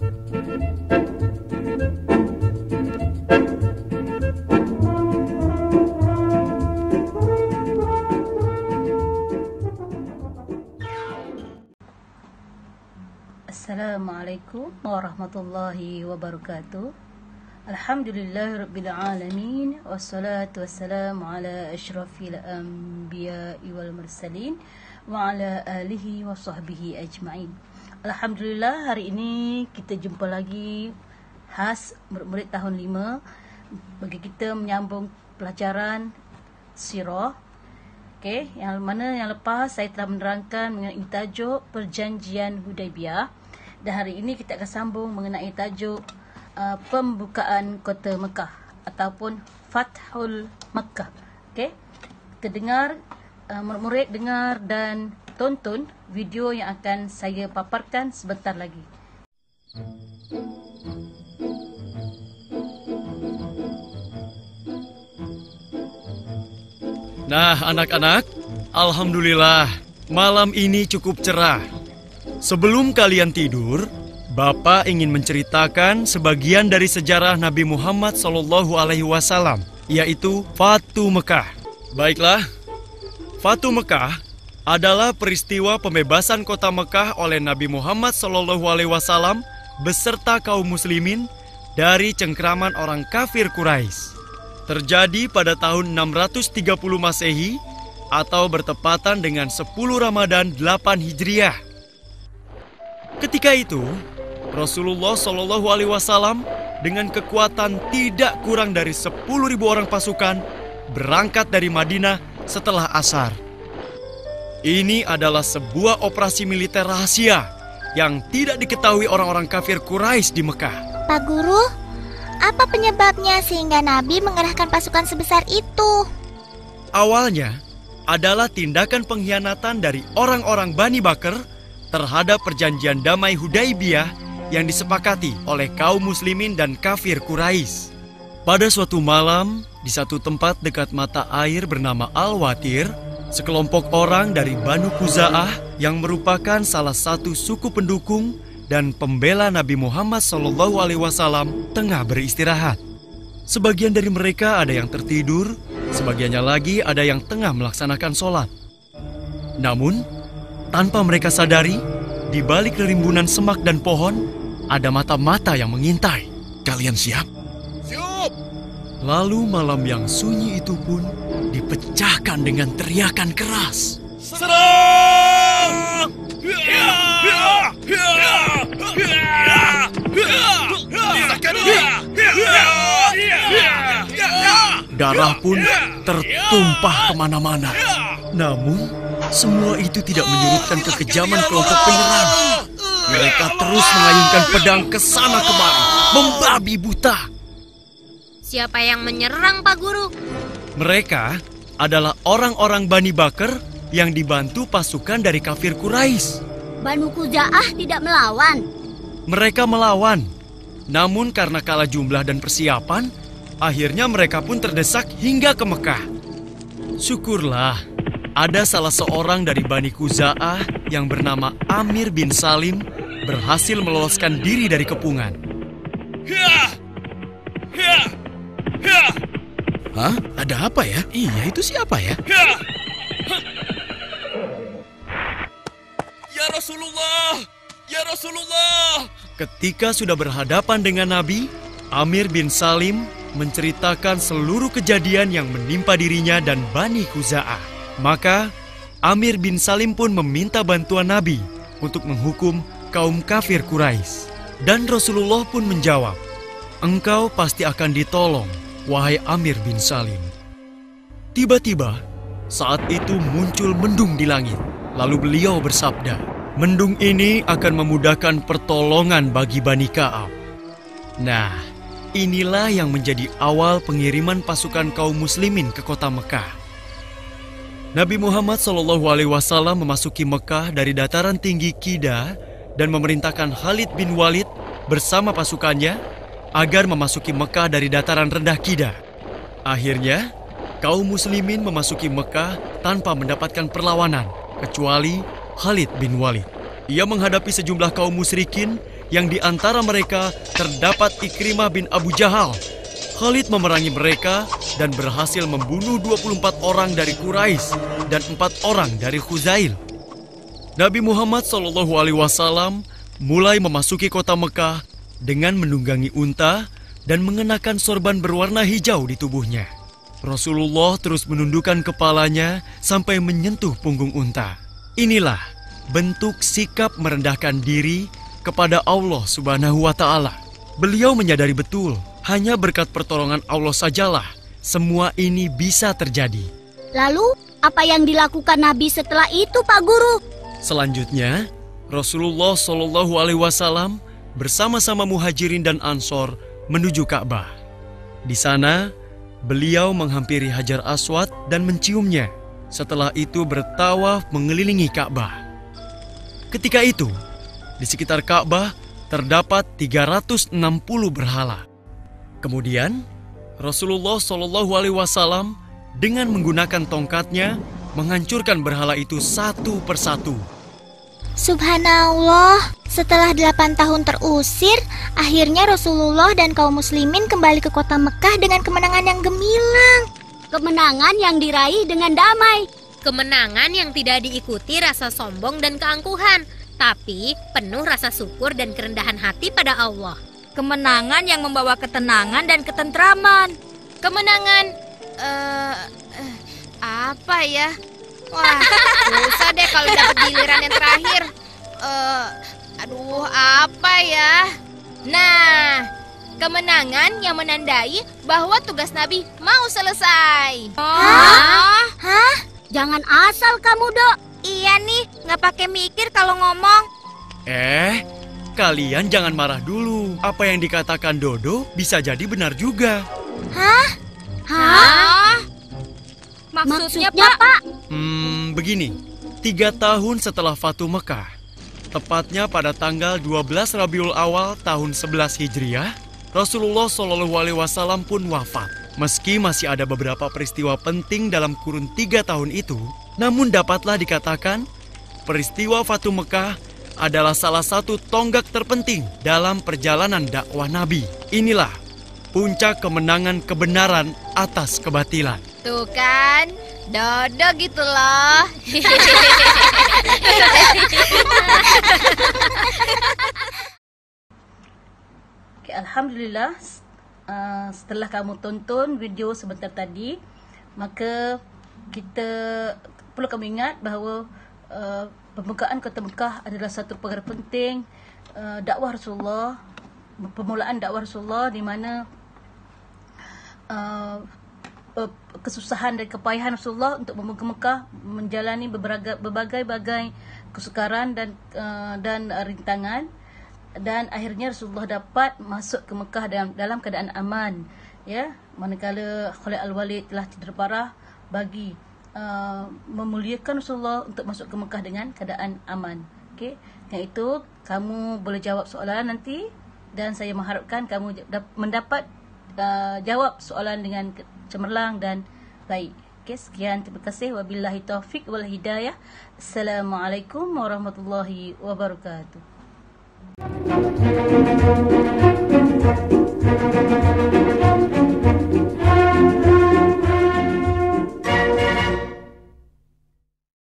Assalamualaikum warahmatullahi wabarakatuh. Alhamdulillahirrabbilalamin. Wassalatu wassalamu ala ashrafil anbiya'i wal mursalin wa ala alihi wa sahbihi ajma'in. Alhamdulillah, hari ini kita jumpa lagi khas murid-murid tahun 5 bagi kita menyambung pelajaran sirah. Okey, yang lepas saya telah menerangkan mengenai tajuk Perjanjian Hudaibiyah. Dan hari ini kita akan sambung mengenai tajuk pembukaan kota Mekah ataupun Fathul Mekah. Okey. Kita dengar, murid-murid dengar dan tonton video yang akan saya paparkan sebentar lagi. Nah, anak-anak, alhamdulillah malam ini cukup cerah. Sebelum kalian tidur, Bapak ingin menceritakan sebagian dari sejarah Nabi Muhammad SAW, yaitu Fatu Mekah. Baiklah, Fatu Mekah adalah peristiwa pembebasan kota Mekah oleh Nabi Muhammad SAW beserta kaum muslimin dari cengkraman orang kafir Quraisy. Terjadi pada tahun 630 Masehi atau bertepatan dengan 10 Ramadan 8 Hijriah. Ketika itu, Rasulullah SAW dengan kekuatan tidak kurang dari 10.000 orang pasukan berangkat dari Madinah setelah asar. Ini adalah sebuah operasi militer rahasia yang tidak diketahui orang-orang kafir Quraisy di Mekah. Pak Guru, apa penyebabnya sehingga Nabi mengerahkan pasukan sebesar itu? Awalnya adalah tindakan pengkhianatan dari orang-orang Bani Bakr terhadap perjanjian damai Hudaibiyah yang disepakati oleh kaum muslimin dan kafir Quraisy. Pada suatu malam, di satu tempat dekat mata air bernama Al-Watir, sekelompok orang dari Banu Khuza'ah yang merupakan salah satu suku pendukung dan pembela Nabi Muhammad SAW tengah beristirahat. Sebagian dari mereka ada yang tertidur, sebagiannya lagi ada yang tengah melaksanakan sholat. Namun, tanpa mereka sadari, di balik rimbunan semak dan pohon, ada mata-mata yang mengintai. Kalian siap? Siap! Lalu malam yang sunyi itu pun dipecahkan dengan teriakan keras. Serang! Darah pun tertumpah kemana-mana. Namun, semua itu tidak menyurutkan kekejaman kelompok penyerang. Mereka terus mengayunkan pedang ke sana kemari, membabi buta. Siapa yang menyerang, Pak Guru? Mereka adalah orang-orang Bani Bakr yang dibantu pasukan dari kafir Quraisy. Banu Khuza'ah tidak melawan. Mereka melawan, namun karena kalah jumlah dan persiapan, akhirnya mereka pun terdesak hingga ke Mekah. Syukurlah, ada salah seorang dari Bani Khuza'ah yang bernama Amir bin Salim berhasil meloloskan diri dari kepungan. Hah? Ada apa ya? Iya, itu siapa ya? Ya Rasulullah! Ya Rasulullah! Ketika sudah berhadapan dengan Nabi, Amir bin Salim menceritakan seluruh kejadian yang menimpa dirinya dan Bani Khuza'ah. Maka, Amir bin Salim pun meminta bantuan Nabi untuk menghukum kaum kafir Quraisy. Dan Rasulullah pun menjawab, "Engkau pasti akan ditolong, wahai Amir bin Salim." Tiba-tiba, saat itu muncul mendung di langit. Lalu beliau bersabda, "Mendung ini akan memudahkan pertolongan bagi Bani Ka'ab." Nah, inilah yang menjadi awal pengiriman pasukan kaum muslimin ke kota Mekah. Nabi Muhammad SAW memasuki Mekah dari dataran tinggi Qida dan memerintahkan Khalid bin Walid bersama pasukannya agar memasuki Mekah dari dataran rendah Qida. Akhirnya, kaum muslimin memasuki Mekah tanpa mendapatkan perlawanan, kecuali Khalid bin Walid. Ia menghadapi sejumlah kaum musyrikin yang di antara mereka terdapat Ikrimah bin Abu Jahal. Khalid memerangi mereka dan berhasil membunuh 24 orang dari Quraisy dan 4 orang dari Khuzail. Nabi Muhammad SAW mulai memasuki kota Mekah dengan menunggangi unta dan mengenakan sorban berwarna hijau di tubuhnya. Rasulullah terus menundukkan kepalanya sampai menyentuh punggung unta. Inilah bentuk sikap merendahkan diri kepada Allah Subhanahu wa Ta'ala. Beliau menyadari betul, hanya berkat pertolongan Allah sajalah semua ini bisa terjadi. Lalu, apa yang dilakukan Nabi setelah itu, Pak Guru? Selanjutnya, Rasulullah SAW bersama-sama Muhajirin dan Ansor menuju Ka'bah. Di sana, beliau menghampiri Hajar Aswad dan menciumnya. Setelah itu bertawaf mengelilingi Ka'bah. Ketika itu, di sekitar Ka'bah terdapat 360 berhala. Kemudian, Rasulullah SAW dengan menggunakan tongkatnya menghancurkan berhala itu satu persatu. Subhanallah, setelah 8 tahun terusir, akhirnya Rasulullah dan kaum muslimin kembali ke kota Mekah dengan kemenangan yang gemilang. Kemenangan yang diraih dengan damai. Kemenangan yang tidak diikuti rasa sombong dan keangkuhan, tapi penuh rasa syukur dan kerendahan hati pada Allah. Kemenangan yang membawa ketenangan dan ketentraman. Kemenangan, apa ya? Wah, susah deh kalau dapat giliran yang terakhir. Aduh, apa ya? Nah, kemenangan yang menandai bahwa tugas Nabi mau selesai. Hah? Jangan asal kamu, Dok. Iya nih, nggak pakai mikir kalau ngomong. Kalian jangan marah dulu. Apa yang dikatakan Dodo bisa jadi benar juga. Hah? Maksudnya, Pak? Begini, 3 tahun setelah Fatu Mekah, tepatnya pada tanggal 12 Rabiul Awal tahun 11 Hijriah, Rasulullah SAW pun wafat. Meski masih ada beberapa peristiwa penting dalam kurun 3 tahun itu, namun dapatlah dikatakan peristiwa Fatu Mekah adalah salah satu tonggak terpenting dalam perjalanan dakwah Nabi. Inilah puncak kemenangan kebenaran atas kebatilan. Tuh kan, Dodo gitu loh. Oke, Alhamdulillah, setelah kamu tonton video sebentar tadi, maka kita perlu kamu ingat bahawa pembukaan kota Mekah adalah satu perkara penting dakwah Rasulullah, permulaan dakwah Rasulullah, di mana kesusahan dan kepayahan Rasulullah untuk membuka Mekah menjalani berbagai kesukaran dan rintangan, dan akhirnya Rasulullah dapat masuk ke Mekah dalam keadaan aman, ya, manakala Khalid Al-Walid telah cedera parah bagi memuliakan Rasulullah untuk masuk ke Mekah dengan keadaan aman. Okey, yang itu kamu boleh jawab soalan nanti, dan saya mengharapkan kamu mendapat jawab soalan dengan cemerlang dan baik. Okey, sekian, terima kasih. Wabillahi taufik wal hidayah. Assalamualaikum warahmatullahi wabarakatuh.